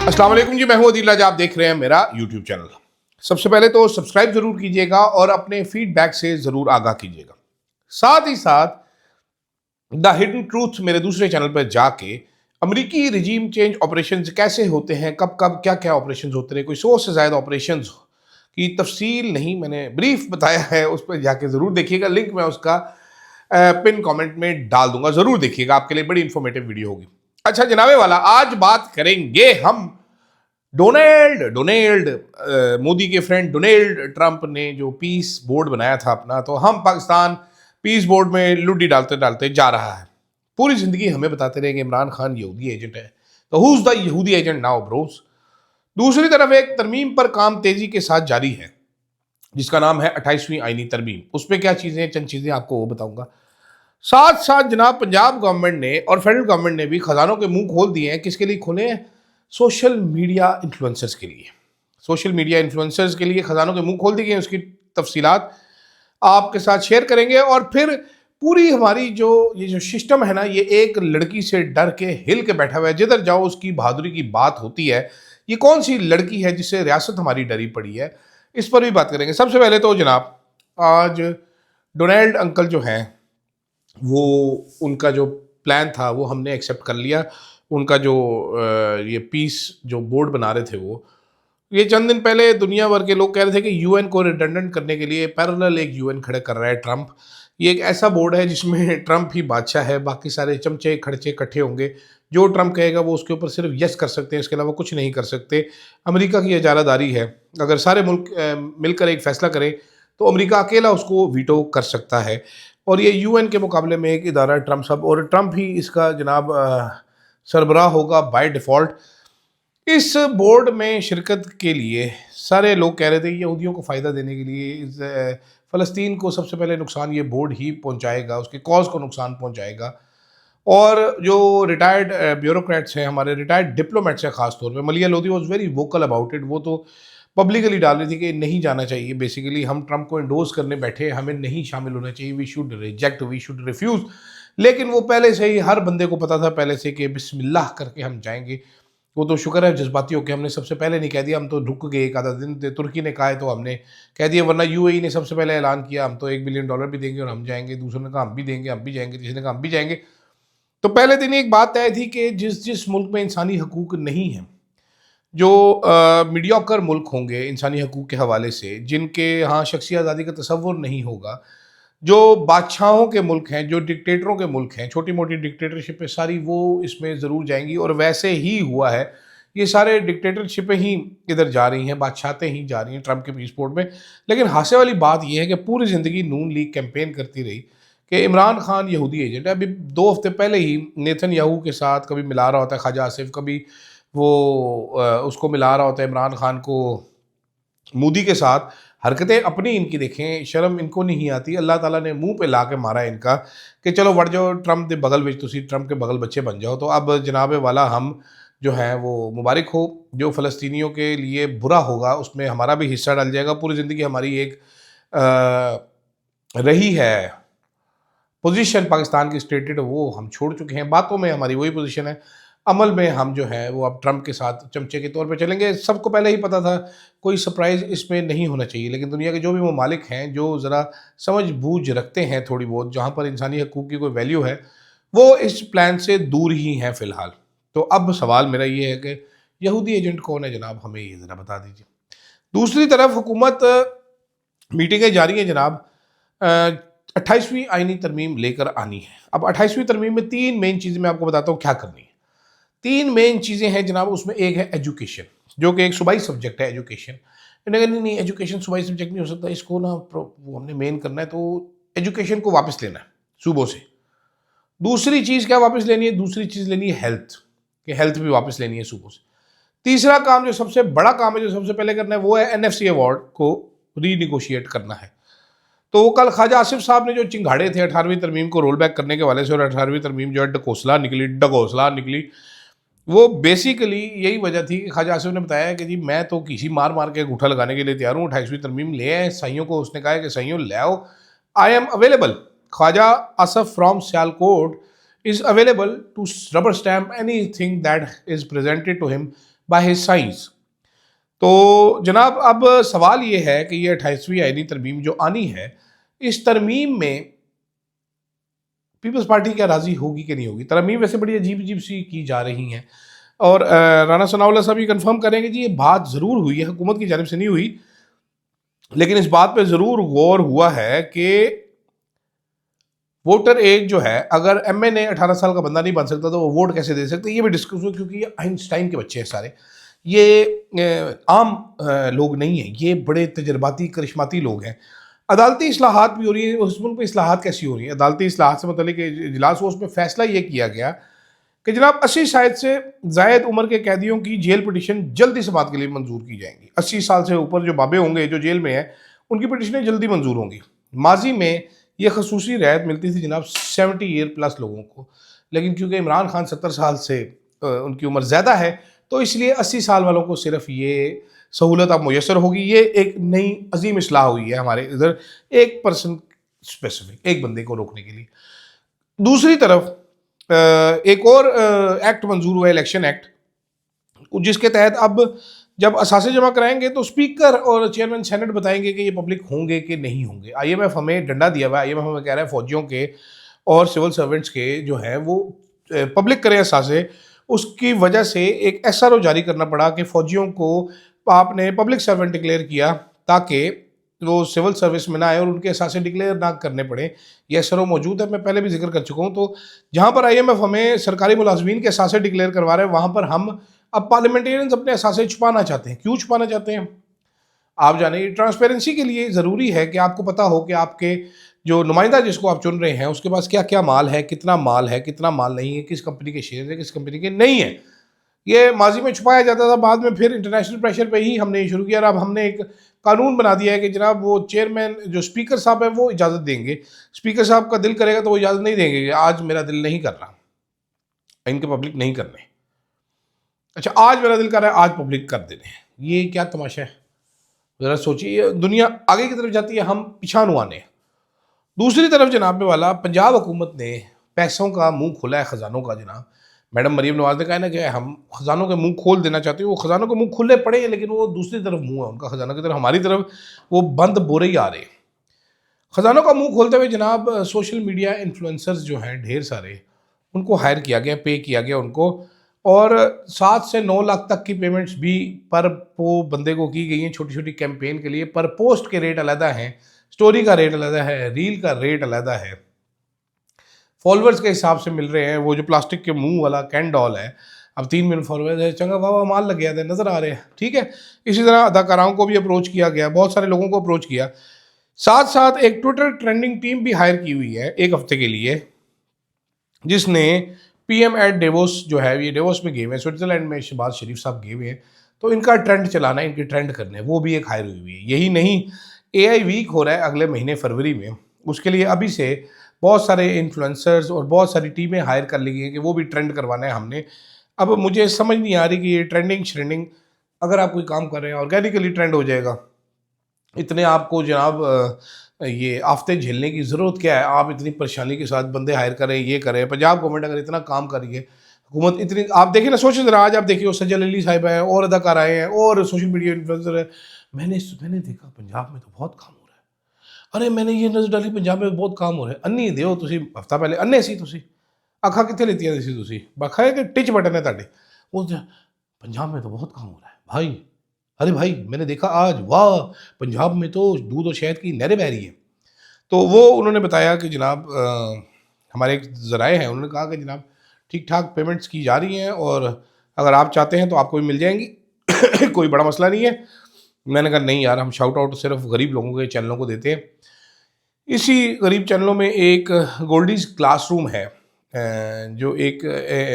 अस्सलाम वालेकुम जी, मैं हूं अदील राजा। आप देख रहे हैं मेरा यूट्यूब चैनल। सबसे पहले तो सब्सक्राइब जरूर कीजिएगा और अपने फीडबैक से जरूर आगाह कीजिएगा। साथ ही साथ द हिडन ट्रूथ मेरे दूसरे चैनल पर जाके अमेरिकी रिजीम चेंज ऑपरेशंस कैसे होते हैं, कब कब क्या क्या ऑपरेशंस होते हैं, कोई 100 से ज़्यादा ऑपरेशंस की तफसील नहीं मैंने ब्रीफ बताया है, उस पर जाके ज़रूर देखिएगा। लिंक मैं उसका पिन कमेंट में डाल दूंगा, ज़रूर देखिएगा, आपके लिए बड़ी इंफॉर्मेटिव वीडियो होगी। अच्छा जनाबे वाला, आज बात करेंगे हम डोनाल्ड मोदी के फ्रेंड डोनाल्ड ट्रंप ने जो पीस बोर्ड बनाया था अपना, तो हम पाकिस्तान पीस बोर्ड में लुड्डी डालते डालते जा रहा है। पूरी जिंदगी हमें बताते रहे कि इमरान खान यहूदी एजेंट है, तो हु इज द यहूदी एजेंट नाउ ब्रोस। दूसरी तरफ एक तरमीम पर काम तेजी के साथ जारी है जिसका नाम है 28वीं आईनी तरमीम। उसमें क्या चीजें, चंद चीजें आपको वो बताऊंगा। साथ साथ जनाब पंजाब गवर्नमेंट ने और फेडरल गवर्नमेंट ने भी खजानों के मुंह खोल दिए हैं। किसके लिए खोले हैं? सोशल मीडिया इन्फ्लुएंसर्स के लिए। सोशल मीडिया इन्फ्लुएंसर्स के लिए खजानों के मुंह खोल दिए गए। उसकी तफसीलात आपके साथ शेयर करेंगे। और फिर पूरी हमारी ये जो सिस्टम है ना, ये एक लड़की से डर के हिल के बैठा हुआ है। जिधर जाओ उसकी बहादुरी की बात होती है। ये कौन सी लड़की है जिससे रियासत हमारी डरी पड़ी है, इस पर भी बात करेंगे। सबसे पहले तो जनाब आज डोनाल्ड अंकल जो हैं, वो उनका जो प्लान था वो हमने एक्सेप्ट कर लिया। उनका जो ये पीस जो बोर्ड बना रहे थे, वो ये चंद दिन पहले दुनिया भर के लोग कह रहे थे कि यूएन को रिडंडेंट करने के लिए पैरेलल एक यूएन खड़े कर रहा है ट्रंप। ये एक ऐसा बोर्ड है जिसमें ट्रंप ही बादशाह है, बाकी सारे चमचे खर्चे इकट्ठे होंगे। जो ट्रंप कहेगा वो उसके ऊपर सिर्फ यस कर सकते हैं, इसके अलावा कुछ नहीं कर सकते। अमेरिका की इजारादारी है। अगर सारे मुल्क मिलकर एक फैसला करें तो अमेरिका अकेला उसको वीटो कर सकता है। और ये यूएन के मुकाबले में एक इदारा ट्रंप सब, और ट्रंप ही इसका जनाब सरबराह होगा बाय डिफ़ॉल्ट। इस बोर्ड में शिरकत के लिए सारे लोग कह रहे थे यहूदियों को फ़ायदा देने के लिए इस फ़लस्तीन को सबसे पहले नुकसान ये बोर्ड ही पहुंचाएगा, उसके कॉज को नुकसान पहुंचाएगा। और जो रिटायर्ड ब्यूरोक्रेट्स हैं, हमारे रिटायर्ड डिप्लोमेट्स हैं, खासतौर पे मलिया Lodhi was very vocal about it. वो तो पब्लिकली डाल रही थी कि नहीं जाना चाहिए। बेसिकली हम ट्रंप को इंडोर्स करने बैठे, हमें नहीं शामिल होना चाहिए, we should reject, we should refuse. लेकिन वो पहले से ही हर बंदे को पता था पहले से कि बिस्मिल्लाह करके हम जाएंगे। वो तो शुक्र है जज्बाती होकर हमने सबसे पहले नहीं कह दिया, हम तो रुक गए एक आधा दिन। तुर्की ने कहा है तो हमने कह दिया, वरना यूएई ने सबसे पहले ऐलान किया हम तो $1 बिलियन भी देंगे और हम जाएंगे। दूसरों ने कहा हम भी देंगे, हम भी जाएंगे, तीसरे ने कहा हम भी जाएंगे। तो पहले दिन एक बात तय थी कि जिस जिस मुल्क में इंसानी हकूक नहीं है, जो मीडियोकर मुल्क होंगे इंसानी हकूक के हवाले से, जिनके यहाँ शख्सी आज़ादी का तसव्वुर नहीं होगा, जो बादशाहों के मुल्क हैं, जो डिक्टेटरों के मुल्क हैं, छोटी मोटी डिक्टेटरशिपें सारी, वो इसमें ज़रूर जाएंगी। और वैसे ही हुआ है। ये सारे डिक्टेटरशिपें ही इधर जा रही हैं, बादशाहतें ही जा रही हैं ट्रंप के पीस बोर्ड में। लेकिन हास्य वाली बात यह है कि पूरी ज़िंदगी नून लीग कैंपेन करती रही कि इमरान खान यहूदी एजेंट है। अभी 2 हफ्ते पहले ही नेतन्याहू के साथ कभी मिला रहा होता है ख्वाजा आसिफ, कभी वो उसको मिला रहा होता है इमरान खान को मोदी के साथ। हरकतें अपनी इनकी देखें, शर्म इनको नहीं आती। अल्लाह ताला ने मुंह पे ला के मारा इनका कि चलो वड़ जाओ ट्रंप के बगल में, तुसी ट्रंप के बगल बच्चे बन जाओ। तो अब जनाबे वाला हम जो है वो मुबारक हो। जो फ़लस्तीनियों के लिए बुरा होगा उसमें हमारा भी हिस्सा डल जाएगा। पूरी ज़िंदगी हमारी एक रही है पोजीशन पाकिस्तान की स्टेटेड, वो हम छोड़ चुके हैं। बातों में हमारी वही पोजीशन है, अमल में हम जो है वो अब ट्रंप के साथ चमचे के तौर पे चलेंगे। सबको पहले ही पता था, कोई सरप्राइज़ इसमें नहीं होना चाहिए। लेकिन दुनिया के जो भी ममालिक हैं जो ज़रा समझ बूझ रखते हैं थोड़ी बहुत, जहाँ पर इंसानी हकूक़ की कोई वैल्यू है, वो इस प्लान से दूर ही हैं फ़िलहाल। तो अब सवाल मेरा ये है कि यहूदी एजेंट कौन है जनाब, हमें ये ज़रा बता दीजिए। दूसरी तरफ हुकूमत मीटिंगें जारी हैं जनाब, 28वीं आईनी तरमीम लेकर आनी है। अब 28वीं तरमीम में 3 मेन चीज़ें मैं आपको बताता हूँ क्या करनी है। 3 मेन चीज़ें हैं जनाब। उसमें एक है एजुकेशन, जो कि एक सूबाई सब्जेक्ट है एजुकेशन। नहीं नहीं, एजुकेशन सूबाई सब्जेक्ट नहीं हो सकता, इसको ना वो हमने मेन करना है। तो एजुकेशन को वापस लेना है सूबों से। दूसरी चीज़ क्या वापस लेनी है? दूसरी चीज़ लेनी है हेल्थ, कि हेल्थ भी वापस लेनी है सूबों से। तीसरा काम, जो सबसे बड़ा काम है, जो सबसे पहले करना है, वो है एनएफसी अवार्ड को रीनिगोशिएट करना है। तो कल ख्वाजा आसिफ साहब ने जो चिंगाड़े थे 18वीं तरमीम को रोल बैक करने के वाले से, और 18वीं तरमीम जो है डकोसला निकली, वो बेसिकली यही वजह थी कि ख्वाजा आसिफ ने बताया कि जी मैं तो किसी मार मार के अंगूठा लगाने के लिए तैयार हूँ। 28वीं तरमीम ले आए साइयों को। उसने कहा है कि साइयों ले आओ, I am available. Khawaja Asif from Sialkot is available to rubber stamp anything that is presented to him by his science. तो जनाब अब सवाल ये है कि ये 28वीं आईनी तरमीम जो आनी है, इस तरमीम में पीपल्स पार्टी क्या राजी होगी कि नहीं होगी। तरमीम वैसे बड़ी अजीब अजीब सी की जा रही हैं और राना सनाउल्लाह साहब ये कंफर्म करेंगे जी ये बात ज़रूर हुई है, हुकूमत की जानिब से नहीं हुई, लेकिन इस बात पे ज़रूर गौर हुआ है कि वोटर एज जो है, अगर एमएनए 18 साल का बंदा नहीं बन सकता तो वो वोट कैसे दे सकते, ये भी डिस्कस हुआ, क्योंकि ये आइंस्टाइन के बच्चे हैं सारे, ये आम लोग नहीं हैं, ये बड़े तजर्बाती करिश्माती लोग हैं। अदालती इस्लाहात भी हो रही है, उस मुल्क में इस्लाहात कैसी हो रही है, अदालती इस्लाहात से मतलब इजलास हुआ, उसमें फैसला ये किया गया कि जनाब 80 शायद से जायद उम्र के कैदियों की जेल पिटिशन जल्दी से बात के लिए मंजूर की जाएंगी। 80 साल से ऊपर जो बाबे होंगे जो जेल में हैं उनकी पिटिशनें जल्दी मंजूर होंगी। माजी में ये खसूसी रियायत मिलती थी जनाब 70 ईयर प्लस लोगों को, लेकिन क्योंकि इमरान खान 70 साल से उनकी उम्र ज़्यादा है तो इसलिए 80 साल वालों को सिर्फ ये सहूलत अब मुयसर होगी। ये एक नई अजीम इस्लाह हुई है हमारे इधर, एक पर्सन स्पेसिफिक, एक बंदे को रोकने के लिए। दूसरी तरफ एक और एक्ट मंजूर हुआ है, इलेक्शन एक्ट, जिसके तहत अब जब असासे जमा कराएंगे तो स्पीकर और चेयरमैन सेनेट बताएंगे कि ये पब्लिक होंगे कि नहीं होंगे। आईएमएफ हमें डंडा दिया हुआ है, आईएमएफ हमें कह रहा है फौजियों के और सिविल सर्वेंट्स के जो हैं वो पब्लिक करें असासे। उसकी वजह से एक एसआरओ जारी करना पड़ा कि फौजियों को आपने पब्लिक सर्वेंट डिक्लेयर किया ताकि वो सिविल सर्विस में ना आए और उनके असासे डिक्लेयर ना करने पड़े। ये एसआरओ मौजूद है, मैं पहले भी जिक्र कर चुका हूँ। तो जहाँ पर आईएमएफ हमें सरकारी मुलाजमीन के असासे डिक्लेयर करवा रहे हैं, वहाँ पर हम अब पार्लियामेंटेरियंस अपने असासे छुपाना चाहते हैं। क्यों छुपाना चाहते हैं आप जाने, ट्रांसपेरेंसी के लिए ज़रूरी है कि आपको पता हो कि आपके जो नुमाइंदा जिसको आप चुन रहे हैं उसके पास क्या क्या माल है, कितना माल है, कितना माल नहीं है, किस कंपनी के शेयर है, किस कंपनी के नहीं है। ये माजी में छुपाया जाता था, बाद में फिर इंटरनेशनल प्रेशर पे ही हमने शुरू किया और अब हमने एक कानून बना दिया है कि जनाब वो चेयरमैन जो स्पीकर साहब है वो इजाज़त देंगे। स्पीकर साहब का दिल करेगा तो वो इजाज़त नहीं देंगे, आज मेरा दिल नहीं कर रहा इनके पब्लिक नहीं करने, अच्छा आज मेरा दिल कर रहा है आज पब्लिक कर देने। ये क्या तमाशा है, ज़रा सोचिए। दुनिया आगे की तरफ जाती है, हम पिछानू आने हैं। दूसरी तरफ जनाब वाला पंजाब हुकूमत ने पैसों का मुंह खोला है, ख़जानों का। जनाब मैडम मरीम नवाज ने कहा है ना कि हम ख़जानों के मुंह खोल देना चाहते हैं। वो ख़जानों के मुंह खुले पड़े हैं लेकिन वो दूसरी तरफ मुंह है उनका ख़जाना की तरफ, हमारी तरफ वो बंद बोरे ही आ रहे हैं। ख़जानों का मुंह खोलते हुए जनाब सोशल मीडिया इन्फ्लुएंसर्स जो हैं ढेर सारे, उनको हायर किया गया, पे किया गया उनको, और 7 से 9 लाख तक की पेमेंट्स भी पर वो बंदे को की गई हैं छोटी छोटी कैंपेन के लिए। पर पोस्ट के रेट अलग हैं, स्टोरी का रेट अलग है, रील का रेट अलग है, फॉलोअर्स के हिसाब से मिल रहे हैं। वो जो प्लास्टिक के मुंह वाला कैंडॉल है, अब 3 मिलियन फॉलोअर्स है, चंगा वाह माल लग गया था, नज़र आ रहे हैं, ठीक है। इसी तरह अदाकाराओं को भी अप्रोच किया गया, बहुत सारे लोगों को अप्रोच किया। साथ साथ एक ट्विटर ट्रेंडिंग टीम भी हायर की हुई है 1 हफ्ते के लिए, जिसने पीएम एट डेवोस जो है, ये डेवोस में गए हुए हैं, स्विट्जरलैंड में शहबाज शरीफ साहब गए हुए हैं, तो इनका ट्रेंड चलाना, इनकी ट्रेंड करने, वो भी एक हायर हुई है। यही नहीं, एआई वीक हो रहा है अगले महीने फरवरी में, उसके लिए अभी से बहुत सारे इन्फ्लुएंसर्स और बहुत सारी टीमें हायर कर ली गई हैं कि वो भी ट्रेंड करवाना है हमने। अब मुझे समझ नहीं आ रही कि ये ट्रेंडिंग श्रेंडिंग, अगर आप कोई काम कर रहे हैं ऑर्गेनिकली ट्रेंड हो जाएगा। इतने आपको जनाब ये आफतें झेलने की ज़रूरत क्या है, आप इतनी परेशानी के साथ बंदे हायर करें, ये करें। पंजाब गवर्नमेंट अगर इतना काम कर रही है, हुकूमत इतनी, आप देखिए ना, सोचिए ज़रा, आज आप देखिए सज्जल अली साहिब है और अदाकार आए हैं और सोशल मीडिया इन्फ्लुएंसर है। मैंने देखा पंजाब में तो बहुत काम हो रहा है, अरे मैंने ये नज़र डाली पंजाब में बहुत काम हो रहा है। अन्नी दिओ तुसी हफ्ता पहले अन्ने सी तुसी अखा कितने लेती सी तुसी, बखा है कि टिच बटन है ताड़े, वो पंजाब में तो बहुत काम हो रहा है भाई। अरे भाई मैंने देखा आज, वाह पंजाब में तो दूध और शहद की नहरें बह रही हैं। तो वो उन्होंने बताया कि जनाब हमारे एक ज़राए हैं, उन्होंने कहा कि जनाब ठीक ठाक पेमेंट्स की जा रही हैं और अगर आप चाहते हैं तो आपको भी मिल जाएंगी कोई बड़ा मसला नहीं है। मैंने कहा नहीं यार, हम शाउट आउट सिर्फ गरीब लोगों के चैनलों को देते हैं। इसी गरीब चैनलों में एक गोल्डीज क्लासरूम है, जो एक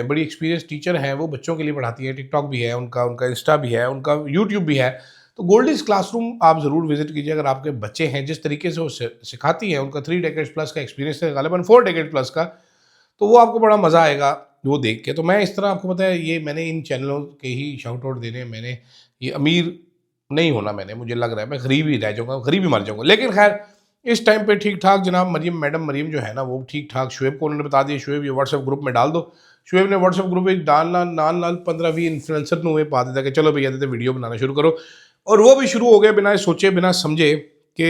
बड़ी एक्सपीरियंस टीचर हैं, वो बच्चों के लिए पढ़ाती है। टिकटॉक भी है उनका इंस्टा भी है, उनका यूट्यूब भी है। तो गोल्डीज क्लासरूम आप ज़रूर विजिट कीजिए अगर आपके बच्चे हैं। जिस तरीके से वो सिखाती हैं, उनका 3 डेकेड्स प्लस का एक्सपीरियंस है, गालिबन 4 डेकेड प्लस का, तो वो आपको बड़ा मज़ा आएगा वो देख के। तो मैं इस तरह आपको पता है, ये मैंने इन चैनलों के ही शाउट आउट देने, मैंने ये अमीर नहीं होना, मुझे लग रहा है मैं गरीब ही रह जाऊँगा, गरीब ही मर जाऊँगा। लेकिन खैर इस टाइम पे ठीक ठाक जनाब मैडम मरीम जो है ना, वो ठीक ठाक, शुएब को उन्होंने बता दिया, शुएब ये व्हाट्सएप ग्रुप में डाल दो, शुएब ने व्हाट्सएप ग्रुप में नाल 15-20 इन्फ्लुएंसर ਨੂੰ ਇਹ ਪਾ ਦਿੱਤਾ ਕਿ ਚਲੋ ਭਈਆ ਤੇ वीडियो बनाना शुरू करो, और वो भी शुरू हो गए बिना सोचे बिना समझे कि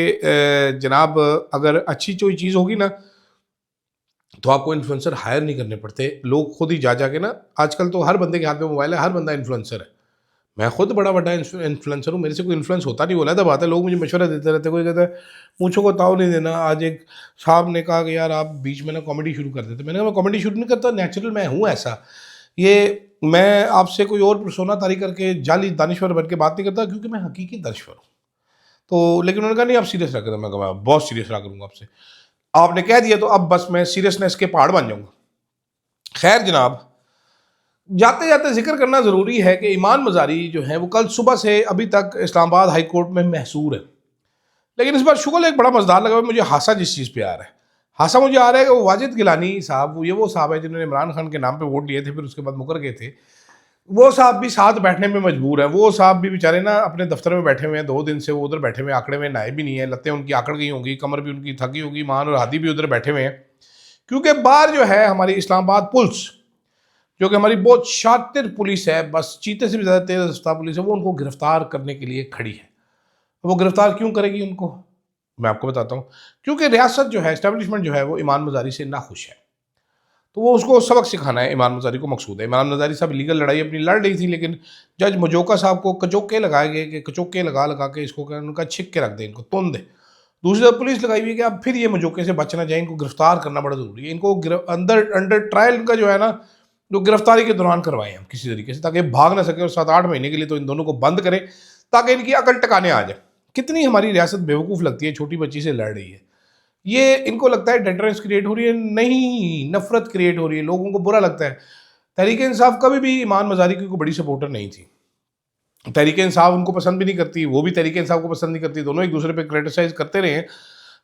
जनाब अगर अच्छी कोई चीज़ होगी ना तो आपको इन्फ्लुएंसर हायर नहीं करने पड़ते, लोग खुद ही जा के ना, आजकल तो हर बंदे के हाथ में मोबाइल है, हर बंदा इन्फ्लुएंसर है। मैं खुद बड़ा इन्फ्लुएंसर हूँ, मेरे से कोई इन्फ्लुएंस होता नहीं, बोला था बात है, लोग मुझे मशवरा देते रहते, कोई कहता है मूँछों को ताव नहीं देना। आज एक साहब ने कहा कि यार आप बीच में ना कॉमेडी शुरू कर देते, मैंने कहा मैं कॉमेडी शुरू नहीं करता, नेचुरल मैं हूँ ऐसा। ये मैं आपसे कोई और पर्सोना तारी करके जाली दानिश्वर बन के बात नहीं करता, क्योंकि मैं हकीकी दानिश्वर हूँ। तो लेकिन उन्होंने कहा नहीं आप सीरियस रहा करें, मैं कहा मैं बहुत सीरियस रहा करूँगा आपसे, आपने कह दिया तो अब बस मैं सीरियसनेस के पहाड़ बन जाऊँगा। खैर जनाब, जाते जाते जिक्र करना ज़रूरी है कि ईमान मज़ारी जो है वो कल सुबह से अभी तक इस्लामाबाद हाई कोर्ट में महसूर है। लेकिन इस बार शुगल एक बड़ा मज़ेदार लगा मुझे, हासा जिस चीज़ पे आ रहा है, हासा मुझे आ रहा है कि वो वाजिद गिलानी साहब, ये वो साहब है जिन्होंने इमरान खान के नाम पे वोट लिए थे, फिर उसके बाद मुकर गए थे, वो साहब भी साथ बैठने में मजबूर है। वो साहब भी बेचारे ना अपने दफ्तर में बैठे हुए हैं, 2 दिन से वो उधर बैठे हुए, आंकड़े में नए भी नहीं है, लत्तें उनकी आकड़ गई होंगी, कमर भी उनकी थकी होगी, मान और हादी भी उधर बैठे हुए हैं, क्योंकि बाहर जो है हमारी इस्लामाबाद पुलिस, जो कि हमारी बहुत शातिर पुलिस है, बस चीते से भी ज़्यादा तेज़ रफ्तार पुलिस है, वो उनको गिरफ्तार करने के लिए खड़ी है। वो गिरफ्तार क्यों करेगी उनको, मैं आपको बताता हूँ। क्योंकि रियासत जो है, इस्टेब्लिशमेंट जो है, वो ईमान मज़ारी से नाखुश है, तो वो उसको सबक सिखाना है, ईमान मज़ारी को मकसूद है। ईमान मज़ारी साहब लीगल लड़ाई अपनी लड़ रही थी, लेकिन जज मजोका साहब को कचोके लगाए गए कि कचोके लगा के इसको उनका छिक के रख दे, इनको तुन दे। दूसरी तरफ पुलिस लगाई हुई है कि अब फिर ये मजोके से बचना जाए, इनको गिरफ्तार करना बड़ा ज़रूरी है, इनको अंडर ट्रायल का जो है ना, जो गिरफ्तारी के दौरान करवाएं हम किसी तरीके से, ताकि भाग ना सके, और 7-8 महीने के लिए तो इन दोनों को बंद करें ताकि इनकी अकल टकाने आ जाए। कितनी हमारी रियासत बेवकूफ़ लगती है, छोटी बच्ची से लड़ रही है, ये इनको लगता है डेटरेंस क्रिएट हो रही है, नहीं, नफरत क्रिएट हो रही है, लोगों को बुरा लगता है। तहरीक इंसाफ कभी भी ईमान मज़ारी की कोई बड़ी सपोर्टर नहीं थी, तहरीक इंसाफ उनको पसंद भी नहीं करती, वो भी तहरीक इंसाफ को पसंद नहीं करती, दोनों एक दूसरे पे क्रिटिसाइज करते रहे हैं।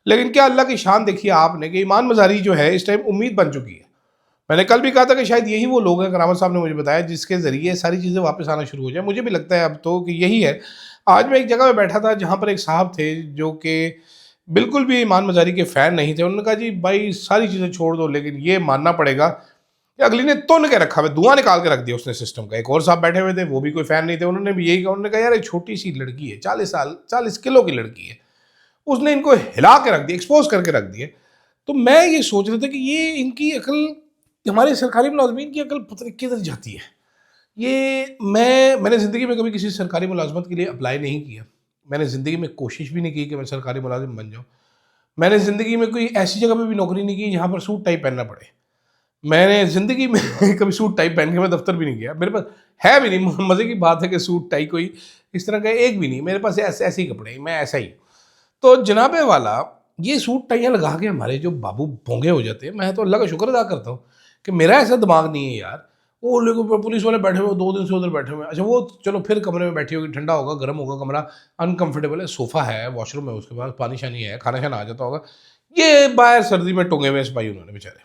लेकिन क्या अल्लाह की शान देखिए आपने कि ईमान मज़ारी जो है इस टाइम उम्मीद बन चुकी है। मैंने कल भी कहा था कि शायद यही वो लोग हैं, करामत साहब ने मुझे बताया, जिसके ज़रिए सारी चीज़ें वापस आना शुरू हो जाए। मुझे भी लगता है अब तो कि यही है। आज मैं एक जगह पे बैठा था जहाँ पर एक साहब थे जो कि बिल्कुल भी ईमान मज़ारी के फ़ैन नहीं थे। उन्होंने कहा जी भाई सारी चीज़ें छोड़ दो, लेकिन ये मानना पड़ेगा कि अगली ने तुन के रखा है, धुआं निकाल के रख दिया उसने सिस्टम का। एक और साहब बैठे हुए थे, वो भी कोई फ़ैन नहीं थे, उन्होंने भी यही कहा। उन्होंने कहा यार एक छोटी सी लड़की है, 40 किलो की लड़की है, उसने इनको हिला के रख दिया, एक्सपोज करके रख दिए। तो मैं ये सोच रहा था कि ये इनकी अकल, हमारे सरकारी मुलाजमीन की अकल पता नहीं किधर जाती है। ये मैंने ज़िंदगी में कभी किसी सरकारी मुलाजमत के लिए अप्लाई नहीं किया, मैंने ज़िंदगी में कोशिश भी नहीं की कि मैं सरकारी मुलाजिम बन जाऊँ। मैंने ज़िंदगी में कोई ऐसी जगह पे भी नौकरी नहीं की जहाँ पर सूट टाई पहनना पड़े। मैंने ज़िंदगी में कभी सूट टाई पहन के मैं दफ्तर भी नहीं गया, मेरे पास है भी नहीं। मज़े की बात है कि सूट टाई कोई इस तरह का एक भी नहीं, मेरे पास ऐसे ही कपड़े, मैं ऐसा ही। तो जनाबे वाला ये सूट टाइयाँ लगा के हमारे जो बाबू भोंगे हो जाते हैं, मैं तो अल्लाह का शुक्र अदा करता हूँ कि मेरा ऐसा दिमाग नहीं है यार। वो लोग पुलिस वाले बैठे हुए 2 दिन से उधर बैठे हुए हैं। अच्छा वो चलो फिर कमरे में बैठी होगी, ठंडा होगा, गर्म होगा कमरा, अनकंफर्टेबल है, सोफ़ा है, वॉशरूम है, उसके बाद पानी शानी है, खाना शाना आ जाता होगा। ये बाहर सर्दी में टूंगे हुए सिपाही उन्होंने बेचारे,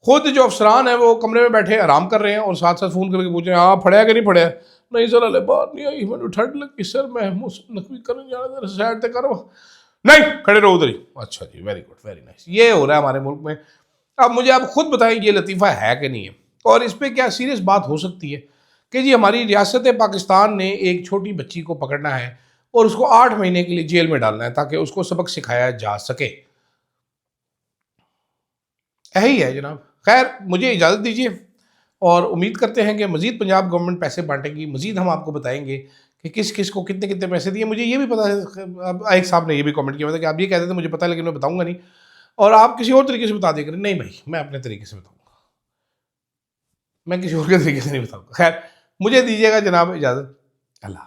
खुद जो अफसरान है वो कमरे में बैठे आराम कर रहे हैं और साथ साथ फ़ोन करके पूछ रहे हैं हाँ फड़िया कि नहीं फड़िया। नहीं सर हले बाहर नहीं आई, मैंने ठंड लगी सर, मैं मौसम नकवी करने जाना, साइड तक करो, नहीं खड़े रहो उधर ही। अच्छा जी, वेरी गुड, वेरी नाइस। ये हो रहा है हमारे मुल्क में। अब मुझे आप खुद बताएं ये लतीफ़ा है कि नहीं है, और इस पर क्या सीरियस बात हो सकती है कि जी हमारी रियासत पाकिस्तान ने एक छोटी बच्ची को पकड़ना है और उसको 8 महीने के लिए जेल में डालना है ताकि उसको सबक सिखाया जा सके। यही है जनाब। खैर मुझे इजाज़त दीजिए, और उम्मीद करते हैं कि मज़ीद पंजाब गवर्नमेंट पैसे बांटेगी, मज़ीद हम आपको बताएंगे कि किस किस को कितने कितने पैसे दिए। मुझे ये भी पता है, अब एक साहब ने ये भी कमेंट किया था कि आप ये कहते थे मुझे पता है लेकिन मैं बताऊंगा नहीं, और आप किसी और तरीके से बता दिया करें। नहीं भाई, मैं अपने तरीके से बताऊंगा, मैं किसी और के तरीके से नहीं बताऊंगा। खैर मुझे दीजिएगा जनाब इजाज़त, अल्लाह।